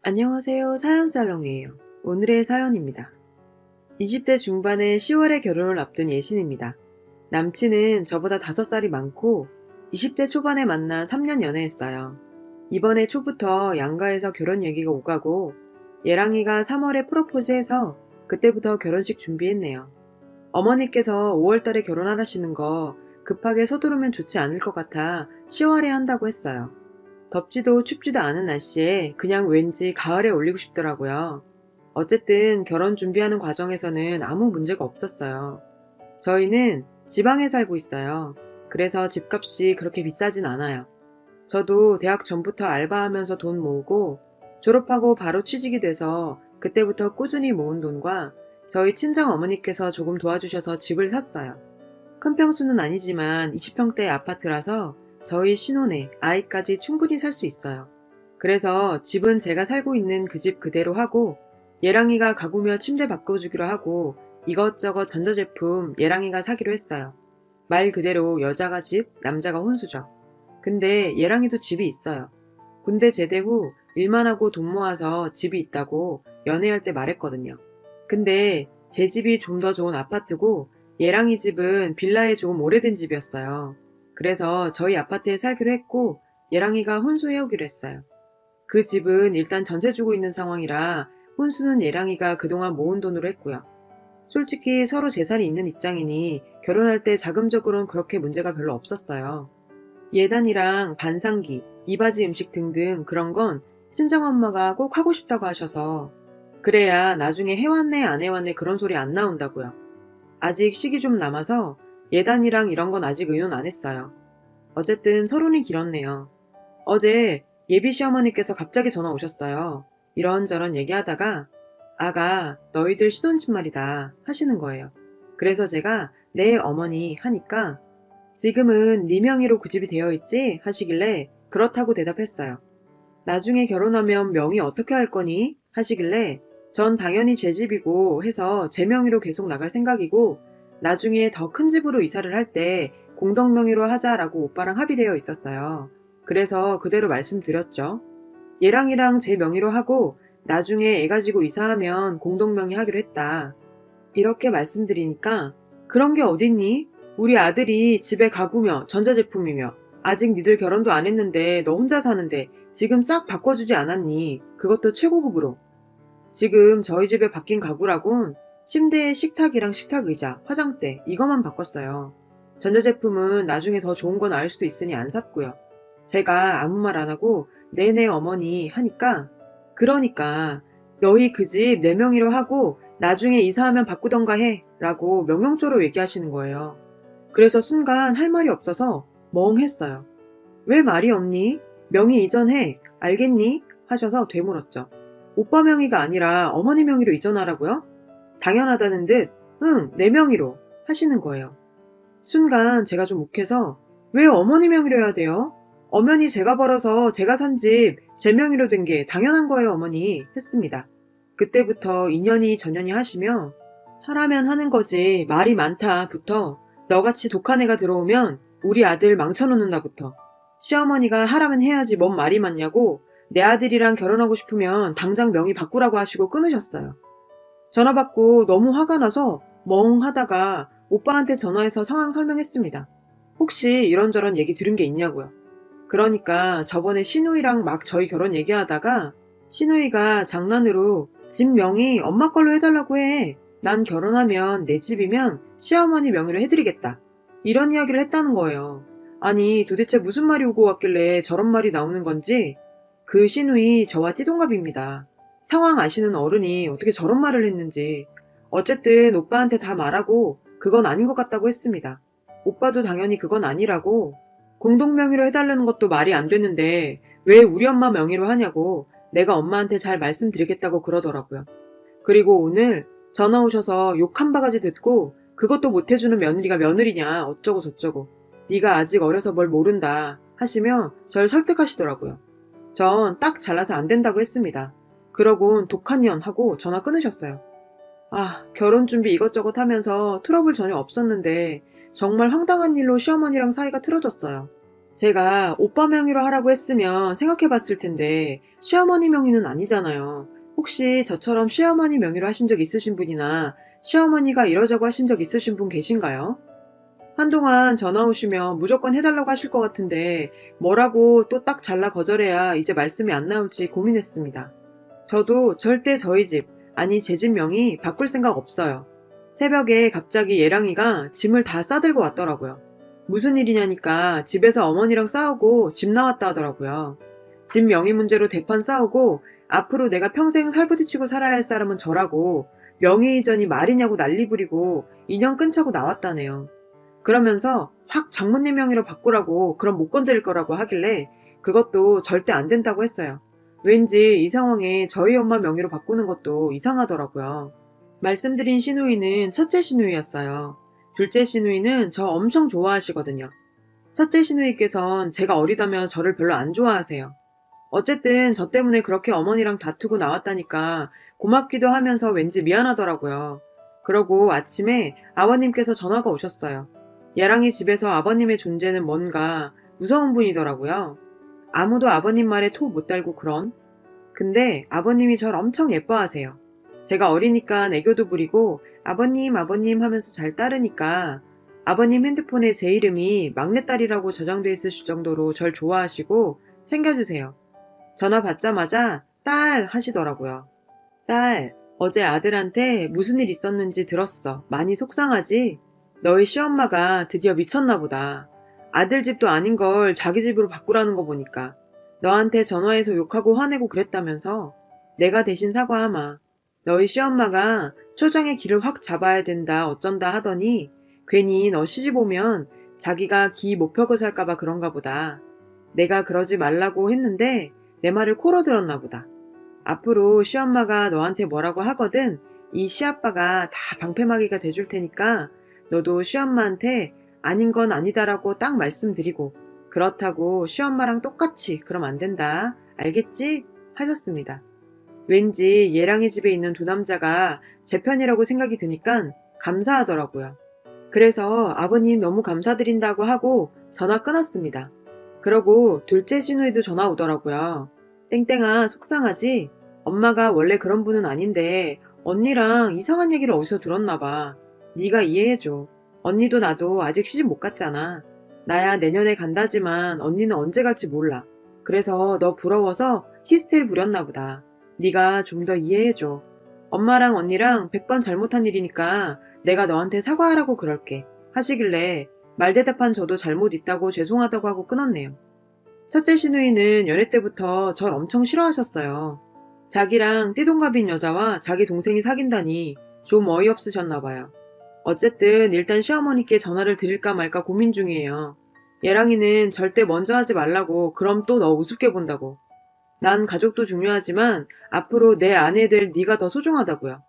안녕하세요. 사연살롱이에요. 오늘의 사연입니다. 20대 중반에 10월에 결혼을 앞둔 예신입니다. 남친은 저보다 5살이 많고 20대 초반에 만나 3년 연애했어요. 이번에 초부터 양가에서 결혼 얘기가 오가고 예랑이가 3월에 프로포즈해서 그때부터 결혼식 준비했네요. 어머니께서 5월 달에 결혼하라시는 거 급하게 서두르면 좋지 않을 것 같아 10월에 한다고 했어요. 덥지도 춥지도 않은 날씨에 그냥 왠지 가을에 올리고 싶더라고요. 어쨌든 결혼 준비하는 과정에서는 아무 문제가 없었어요. 저희는 지방에 살고 있어요. 그래서 집값이 그렇게 비싸진 않아요. 저도 대학 전부터 알바하면서 돈 모으고 졸업하고 바로 취직이 돼서 그때부터 꾸준히 모은 돈과 저희 친정 어머니께서 조금 도와주셔서 집을 샀어요. 큰 평수는 아니지만 20평대 아파트라서 저희 신혼에 아이까지 충분히 살 수 있어요. 그래서 집은 제가 살고 있는 그 집 그대로 하고 예랑이가 가구며 침대 바꿔주기로 하고 이것저것 전자제품 예랑이가 사기로 했어요. 말 그대로 여자가 집, 남자가 혼수죠. 근데 예랑이도 집이 있어요. 군대 제대 후 일만 하고 돈 모아서 집이 있다고 연애할 때 말했거든요. 근데 제 집이 좀 더 좋은 아파트고 예랑이 집은 빌라에 조금 오래된 집이었어요. 그래서 저희 아파트에 살기로 했고 예랑이가 혼수해오기로 했어요. 그 집은 일단 전세 주고 있는 상황이라 혼수는 예랑이가 그동안 모은 돈으로 했고요. 솔직히 서로 재산이 있는 입장이니 결혼할 때 자금적으로는 그렇게 문제가 별로 없었어요. 예단이랑 반상기, 이바지 음식 등등 그런 건 친정엄마가 꼭 하고 싶다고 하셔서 그래야 나중에 해왔네 안 해왔네 그런 소리 안 나온다고요. 아직 시기 좀 남아서 예단이랑 이런 건 아직 의논 안 했어요. 어쨌든 서론이 길었네요. 어제 예비 시어머니께서 갑자기 전화 오셨어요. 이런저런 얘기하다가 아가 너희들 신혼집 말이다 하시는 거예요. 그래서 제가 네 어머니 하니까 지금은 네 명의로 그 집이 되어 있지 하시길래 그렇다고 대답했어요. 나중에 결혼하면 명의 어떻게 할 거니? 하시길래 전 당연히 제 집이고 해서 제 명의로 계속 나갈 생각이고 나중에 더 큰 집으로 이사를 할 때 공동 명의로 하자라고 오빠랑 합의되어 있었어요. 그래서 그대로 말씀드렸죠. 얘랑이랑 제 명의로 하고 나중에 애 가지고 이사하면 공동 명의 하기로 했다. 이렇게 말씀드리니까 그런 게 어딨니? 우리 아들이 집에 가구며 전자제품이며 아직 니들 결혼도 안 했는데 너 혼자 사는데 지금 싹 바꿔주지 않았니? 그것도 최고급으로. 지금 저희 집에 바뀐 가구라곤 침대에 식탁이랑 식탁 의자, 화장대 이거만 바꿨어요. 전자제품은 나중에 더 좋은 거 나을 수도 있으니 안 샀고요. 제가 아무 말 안 하고 네네 어머니 하니까 그러니까 너희 그 집 내 명의로 하고 나중에 이사하면 바꾸던가 해 라고 명령조로 얘기하시는 거예요. 그래서 순간 할 말이 없어서 멍했어요. 왜 말이 없니? 명의 이전해. 알겠니? 하셔서 되물었죠. 오빠 명의가 아니라 어머니 명의로 이전하라고요? 당연하다는 듯, 응, 내 명의로 하시는 거예요. 순간 제가 좀 욱해서 왜 어머니 명의로 해야 돼요? 엄연히 제가 벌어서 제가 산 집 제 명의로 된 게 당연한 거예요, 어머니. 했습니다. 그때부터 인연이 전연이 하시며 하라면 하는 거지 말이 많다부터 너같이 독한 애가 들어오면 우리 아들 망쳐놓는다부터 시어머니가 하라면 해야지 뭔 말이 많냐고 내 아들이랑 결혼하고 싶으면 당장 명의 바꾸라고 하시고 끊으셨어요. 전화 받고 너무 화가 나서 멍 하다가 오빠한테 전화해서 상황 설명했습니다. 혹시 이런저런 얘기 들은 게 있냐고요. 그러니까 저번에 신우이랑 막 저희 결혼 얘기하다가 신우이가 장난으로 집 명의 엄마 걸로 해달라고 해. 난 결혼하면 내 집이면 시어머니 명의로 해드리겠다. 이런 이야기를 했다는 거예요. 아니 도대체 무슨 말이 오고 왔길래 저런 말이 나오는 건지 그 신우이 저와 띠동갑입니다. 상황 아시는 어른이 어떻게 저런 말을 했는지 어쨌든 오빠한테 다 말하고 그건 아닌 것 같다고 했습니다. 오빠도 당연히 그건 아니라고 공동 명의로 해달라는 것도 말이 안 되는데 왜 우리 엄마 명의로 하냐고 내가 엄마한테 잘 말씀드리겠다고 그러더라고요. 그리고 오늘 전화 오셔서 욕 한 바가지 듣고 그것도 못해주는 며느리가 며느리냐 어쩌고 저쩌고 네가 아직 어려서 뭘 모른다 하시며 절 설득하시더라고요. 전 딱 잘라서 안 된다고 했습니다. 그러곤 독한 년 하고 전화 끊으셨어요. 아, 결혼 준비 이것저것 하면서 트러블 전혀 없었는데 정말 황당한 일로 시어머니랑 사이가 틀어졌어요. 제가 오빠 명의로 하라고 했으면 생각해 봤을 텐데 시어머니 명의는 아니잖아요. 혹시 저처럼 시어머니 명의로 하신 적 있으신 분이나 시어머니가 이러자고 하신 적 있으신 분 계신가요? 한동안 전화 오시면 무조건 해달라고 하실 것 같은데 뭐라고 또 딱 잘라 거절해야 이제 말씀이 안 나올지 고민했습니다. 저도 절대 저희 집, 아니 제 집 명의 바꿀 생각 없어요. 새벽에 갑자기 예랑이가 짐을 다 싸들고 왔더라고요. 무슨 일이냐니까 집에서 어머니랑 싸우고 집 나왔다 하더라고요. 집 명의 문제로 대판 싸우고 앞으로 내가 평생 살부딪히고 살아야 할 사람은 저라고 명의 이전이 말이냐고 난리 부리고 인연 끊자고 나왔다네요. 그러면서 확 장모님 명의로 바꾸라고 그럼 못 건드릴 거라고 하길래 그것도 절대 안 된다고 했어요. 왠지 이 상황에 저희 엄마 명의로 바꾸는 것도 이상하더라고요. 말씀드린 시누이는 첫째 시누이였어요. 둘째 시누이는 저 엄청 좋아하시거든요. 첫째 시누이께선 제가 어리다며 저를 별로 안 좋아하세요. 어쨌든 저 때문에 그렇게 어머니랑 다투고 나왔다니까 고맙기도 하면서 왠지 미안하더라고요. 그러고 아침에 아버님께서 전화가 오셨어요. 예랑이 집에서 아버님의 존재는 뭔가 무서운 분이더라고요. 아무도 아버님 말에 토 못 달고 그런. 근데 아버님이 절 엄청 예뻐하세요. 제가 어리니까 애교도 부리고 아버님 아버님 하면서 잘 따르니까 아버님 핸드폰에 제 이름이 막내딸이라고 저장돼 있으실 정도로 절 좋아하시고 챙겨주세요. 전화 받자마자 딸 하시더라고요. 딸, 어제 아들한테 무슨 일 있었는지 들었어. 많이 속상하지? 너희 시엄마가 드디어 미쳤나 보다. 아들 집도 아닌 걸 자기 집으로 바꾸라는 거 보니까. 너한테 전화해서 욕하고 화내고 그랬다면서. 내가 대신 사과하마. 너희 시엄마가 초장에 기를 확 잡아야 된다 어쩐다 하더니 괜히 너 시집 오면 자기가 기 못 펴고 살까봐 그런가 보다. 내가 그러지 말라고 했는데 내 말을 코로 들었나 보다. 앞으로 시엄마가 너한테 뭐라고 하거든 이 시아빠가 다 방패막이가 돼줄 테니까 너도 시엄마한테 아닌 건 아니다라고 딱 말씀드리고 그렇다고 시엄마랑 똑같이 그럼 안 된다. 알겠지? 하셨습니다. 왠지 예랑이 집에 있는 두 남자가 제 편이라고 생각이 드니까 감사하더라고요. 그래서 아버님 너무 감사드린다고 하고 전화 끊었습니다. 그러고 둘째 시누이도 전화 오더라고요. 땡땡아 속상하지? 엄마가 원래 그런 분은 아닌데 언니랑 이상한 얘기를 어디서 들었나 봐. 네가 이해해줘. 언니도 나도 아직 시집 못 갔잖아. 나야 내년에 간다지만 언니는 언제 갈지 몰라. 그래서 너 부러워서 히스테리 부렸나 보다. 네가 좀 더 이해해줘. 엄마랑 언니랑 100번 잘못한 일이니까 내가 너한테 사과하라고 그럴게. 하시길래 말대답한 저도 잘못 있다고 죄송하다고 하고 끊었네요. 첫째 시누이는 연애 때부터 절 엄청 싫어하셨어요. 자기랑 띠동갑인 여자와 자기 동생이 사귄다니 좀 어이없으셨나 봐요. 어쨌든 일단 시어머니께 전화를 드릴까 말까 고민 중이에요. 예랑이는 절대 먼저 하지 말라고 그럼 또 너 우습게 본다고. 난 가족도 중요하지만 앞으로 내 아내 될 네가 더 소중하다고요.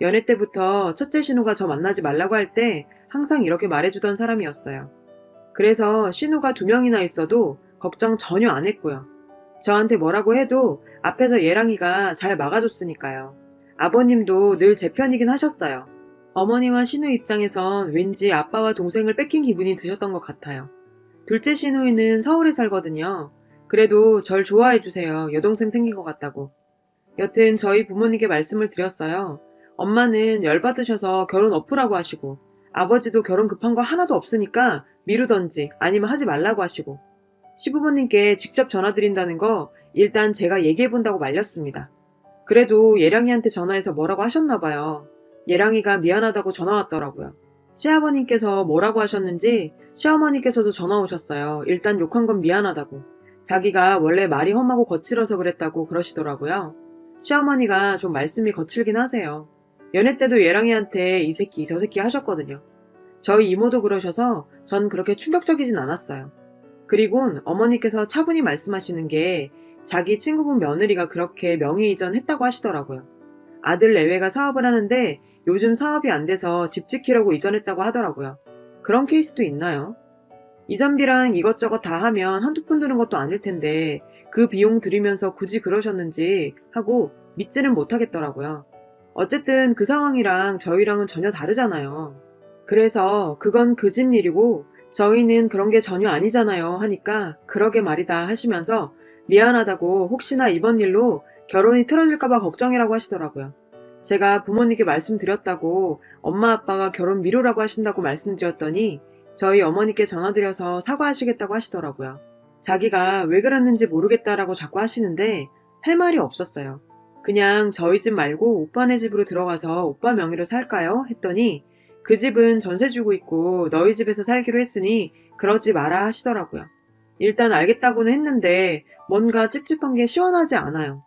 연애 때부터 첫째 신우가 저 만나지 말라고 할 때 항상 이렇게 말해주던 사람이었어요. 그래서 신우가 2명이나 있어도 걱정 전혀 안 했고요. 저한테 뭐라고 해도 앞에서 예랑이가 잘 막아줬으니까요. 아버님도 늘 제 편이긴 하셨어요. 어머니와 신우 입장에선 왠지 아빠와 동생을 뺏긴 기분이 드셨던 것 같아요. 둘째 시누이는 서울에 살거든요. 그래도 절 좋아해주세요. 여동생 생긴 것 같다고. 여튼 저희 부모님께 말씀을 드렸어요. 엄마는 열받으셔서 결혼 엎으라고 하시고 아버지도 결혼 급한 거 하나도 없으니까 미루던지 아니면 하지 말라고 하시고 시부모님께 직접 전화드린다는 거 일단 제가 얘기해본다고 말렸습니다. 그래도 예랑이한테 전화해서 뭐라고 하셨나 봐요. 예랑이가 미안하다고 전화 왔더라고요. 시아버님께서 뭐라고 하셨는지 시어머니께서도 전화 오셨어요. 일단 욕한 건 미안하다고. 자기가 원래 말이 험하고 거칠어서 그랬다고 그러시더라고요. 시어머니가 좀 말씀이 거칠긴 하세요. 연애 때도 예랑이한테 이 새끼 저 새끼 하셨거든요. 저희 이모도 그러셔서 전 그렇게 충격적이진 않았어요. 그리곤 어머니께서 차분히 말씀하시는 게 자기 친구분 며느리가 그렇게 명의 이전했다고 하시더라고요. 아들 내외가 사업을 하는데 요즘 사업이 안 돼서 집 지키려고 이전했다고 하더라고요. 그런 케이스도 있나요? 이전비랑 이것저것 다 하면 한두 푼 드는 것도 아닐 텐데 그 비용 들이면서 굳이 그러셨는지 하고 믿지는 못하겠더라고요. 어쨌든 그 상황이랑 저희랑은 전혀 다르잖아요. 그래서 그건 그 집 일이고 저희는 그런 게 전혀 아니잖아요 하니까 그러게 말이다 하시면서 미안하다고 혹시나 이번 일로 결혼이 틀어질까봐 걱정이라고 하시더라고요. 제가 부모님께 말씀드렸다고 엄마 아빠가 결혼 미루라고 하신다고 말씀드렸더니 저희 어머니께 전화드려서 사과하시겠다고 하시더라고요. 자기가 왜 그랬는지 모르겠다라고 자꾸 하시는데 할 말이 없었어요. 그냥 저희 집 말고 오빠네 집으로 들어가서 오빠 명의로 살까요? 했더니 그 집은 전세 주고 있고 너희 집에서 살기로 했으니 그러지 마라 하시더라고요. 일단 알겠다고는 했는데 뭔가 찝찝한 게 시원하지 않아요.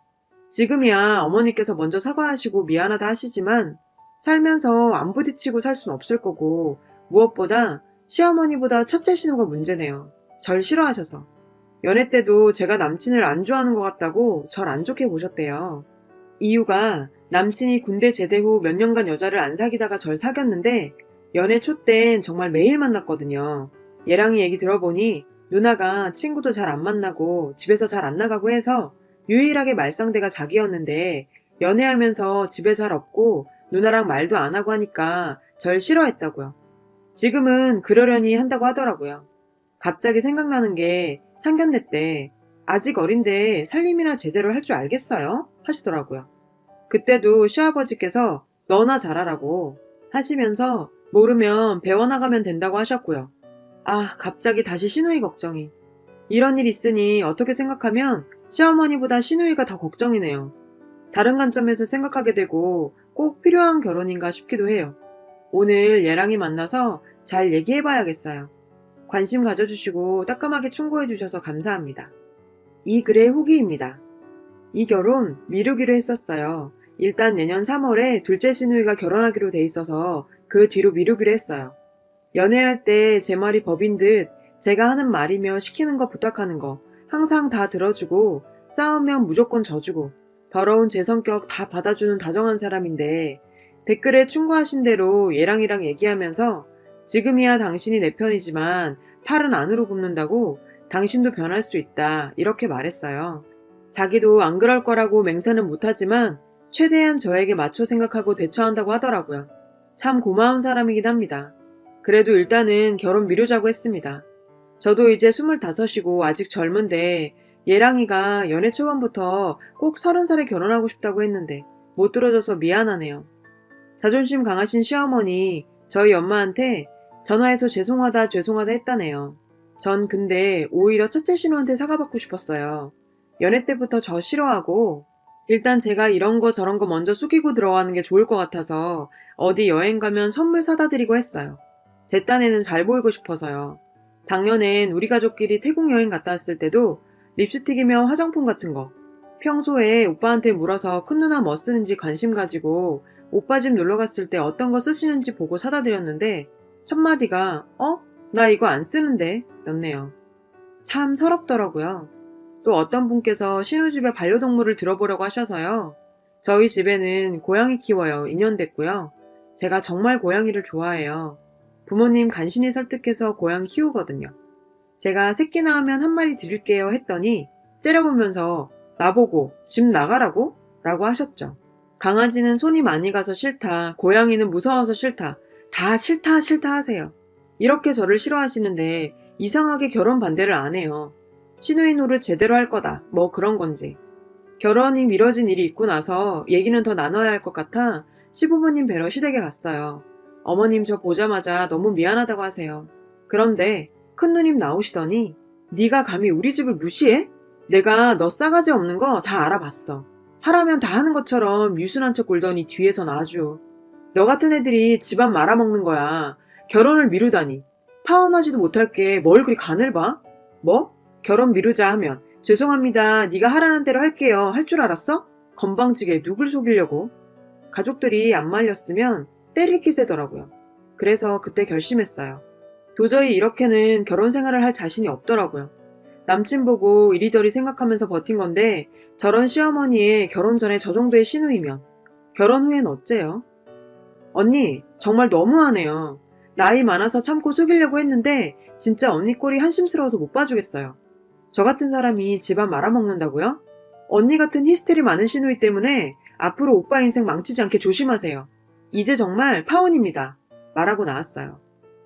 지금이야 어머니께서 먼저 사과하시고 미안하다 하시지만 살면서 안 부딪히고 살 순 없을 거고 무엇보다 시어머니보다 첫째 신우가 문제네요. 절 싫어하셔서. 연애 때도 제가 남친을 안 좋아하는 것 같다고 절 안 좋게 보셨대요. 이유가 남친이 군대 제대 후 몇 년간 여자를 안 사귀다가 절 사귀었는데 연애 초 땐 정말 매일 만났거든요. 얘랑이 얘기 들어보니 누나가 친구도 잘 안 만나고 집에서 잘 안 나가고 해서 유일하게 말상대가 자기였는데 연애하면서 집에 잘 없고 누나랑 말도 안 하고 하니까 절 싫어했다고요. 지금은 그러려니 한다고 하더라고요. 갑자기 생각나는 게 상견례 때 아직 어린데 살림이나 제대로 할 줄 알겠어요? 하시더라고요. 그때도 시아버지께서 너나 잘하라고 하시면서 모르면 배워나가면 된다고 하셨고요. 아, 갑자기 다시 시누이 걱정이. 이런 일 있으니 어떻게 생각하면 시어머니보다 시누이가 더 걱정이네요. 다른 관점에서 생각하게 되고 꼭 필요한 결혼인가 싶기도 해요. 오늘 얘랑이 만나서 잘 얘기해봐야겠어요. 관심 가져주시고 따끔하게 충고해주셔서 감사합니다. 이 글의 후기입니다. 이 결혼 미루기로 했었어요. 일단 내년 3월에 둘째 시누이가 결혼하기로 돼 있어서 그 뒤로 미루기로 했어요. 연애할 때 제 말이 법인 듯 제가 하는 말이며 시키는 거 부탁하는 거 항상 다 들어주고 싸우면 무조건 져주고 더러운 제 성격 다 받아주는 다정한 사람인데 댓글에 충고하신 대로 얘랑이랑 얘기하면서 지금이야 당신이 내 편이지만 팔은 안으로 굽는다고 당신도 변할 수 있다 이렇게 말했어요. 자기도 안 그럴 거라고 맹세는 못하지만 최대한 저에게 맞춰 생각하고 대처한다고 하더라고요. 참 고마운 사람이긴 합니다. 그래도 일단은 결혼 미루자고 했습니다. 저도 이제 25이고 아직 젊은데 예랑이가 연애 초반부터 꼭 30살에 결혼하고 싶다고 했는데 못 들어줘서 미안하네요. 자존심 강하신 시어머니 저희 엄마한테 전화해서 죄송하다 했다네요. 전 근데 오히려 첫째 신우한테 사과받고 싶었어요. 연애 때부터 저 싫어하고 일단 제가 이런 거 저런 거 먼저 숙이고 들어가는 게 좋을 것 같아서 어디 여행 가면 선물 사다 드리고 했어요. 제 딴에는 잘 보이고 싶어서요. 작년엔 우리 가족끼리 태국 여행 갔다 왔을 때도 립스틱이며 화장품 같은 거 평소에 오빠한테 물어서 큰 누나 뭐 쓰는지 관심 가지고 오빠 집 놀러 갔을 때 어떤 거 쓰시는지 보고 사다 드렸는데 첫마디가 나 이거 안 쓰는데 였네요. 참 서럽더라고요. 또 어떤 분께서 신우집에 반려동물을 들어보려고 하셔서요. 저희 집에는 고양이 키워요. 2년 됐고요. 제가 정말 고양이를 좋아해요. 부모님 간신히 설득해서 고양이 키우거든요. 제가 새끼 낳으면 한 마리 드릴게요 했더니 째려보면서 나보고 집 나가라고? 라고 하셨죠. 강아지는 손이 많이 가서 싫다. 고양이는 무서워서 싫다. 다 싫다 하세요. 이렇게 저를 싫어하시는데 이상하게 결혼 반대를 안 해요. 시누이 노릇 제대로 할 거다. 뭐 그런 건지. 결혼이 미뤄진 일이 있고 나서 얘기는 더 나눠야 할 것 같아 시부모님 뵈러 시댁에 갔어요. 어머님 저 보자마자 너무 미안하다고 하세요. 그런데 큰누님 나오시더니 네가 감히 우리 집을 무시해? 내가 너 싸가지 없는 거 다 알아봤어. 하라면 다 하는 것처럼 유순한 척 굴더니 뒤에선 아주 너 같은 애들이 집안 말아먹는 거야. 결혼을 미루다니. 파혼하지도 못할 게 뭘 그리 간을 봐? 뭐? 결혼 미루자 하면 죄송합니다. 네가 하라는 대로 할게요. 할 줄 알았어? 건방지게 누굴 속이려고. 가족들이 안 말렸으면 때릴 기세더라고요. 그래서 그때 결심했어요. 도저히 이렇게는 결혼 생활을 할 자신이 없더라고요. 남친 보고 이리저리 생각하면서 버틴 건데 저런 시어머니의 결혼 전에 저 정도의 신우이면 결혼 후엔 어째요? 언니 정말 너무하네요. 나이 많아서 참고 속이려고 했는데 진짜 언니 꼴이 한심스러워서 못 봐주겠어요. 저 같은 사람이 집안 말아먹는다고요? 언니 같은 히스테리 많은 시누이 때문에 앞으로 오빠 인생 망치지 않게 조심하세요. 이제 정말 파혼입니다. 말하고 나왔어요.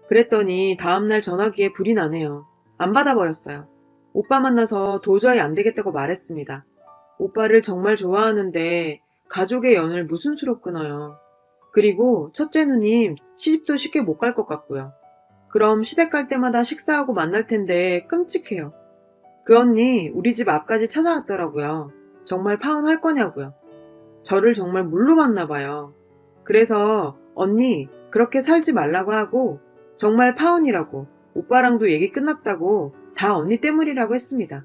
그랬더니 다음날 전화기에 불이 나네요. 안 받아버렸어요. 오빠 만나서 도저히 안 되겠다고 말했습니다. 오빠를 정말 좋아하는데 가족의 연을 무슨 수로 끊어요. 그리고 첫째 누님 시집도 쉽게 못 갈 것 같고요. 그럼 시댁 갈 때마다 식사하고 만날 텐데 끔찍해요. 그 언니 우리 집 앞까지 찾아왔더라고요. 정말 파혼할 거냐고요. 저를 정말 물로 봤나 봐요. 그래서 언니 그렇게 살지 말라고 하고 정말 파혼이라고 오빠랑도 얘기 끝났다고 다 언니 때문이라고 했습니다.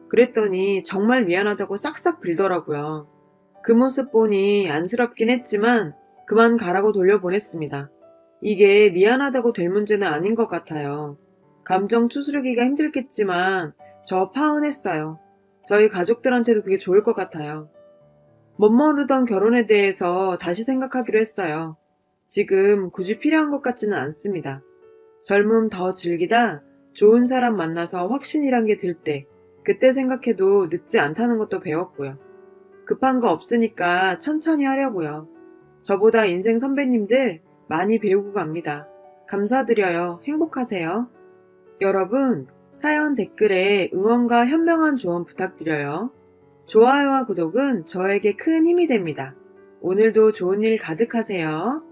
그랬더니 정말 미안하다고 싹싹 빌더라고요. 그 모습 보니 안쓰럽긴 했지만 그만 가라고 돌려보냈습니다. 이게 미안하다고 될 문제는 아닌 것 같아요. 감정 추스르기가 힘들겠지만 저 파혼했어요. 저희 가족들한테도 그게 좋을 것 같아요. 멋모르던 결혼에 대해서 다시 생각하기로 했어요. 지금 굳이 필요한 것 같지는 않습니다. 젊음 더 즐기다 좋은 사람 만나서 확신이란 게 들 때, 그때 생각해도 늦지 않다는 것도 배웠고요. 급한 거 없으니까 천천히 하려고요. 저보다 인생 선배님들 많이 배우고 갑니다. 감사드려요. 행복하세요. 여러분, 사연 댓글에 응원과 현명한 조언 부탁드려요. 좋아요와 구독은 저에게 큰 힘이 됩니다. 오늘도 좋은 일 가득하세요.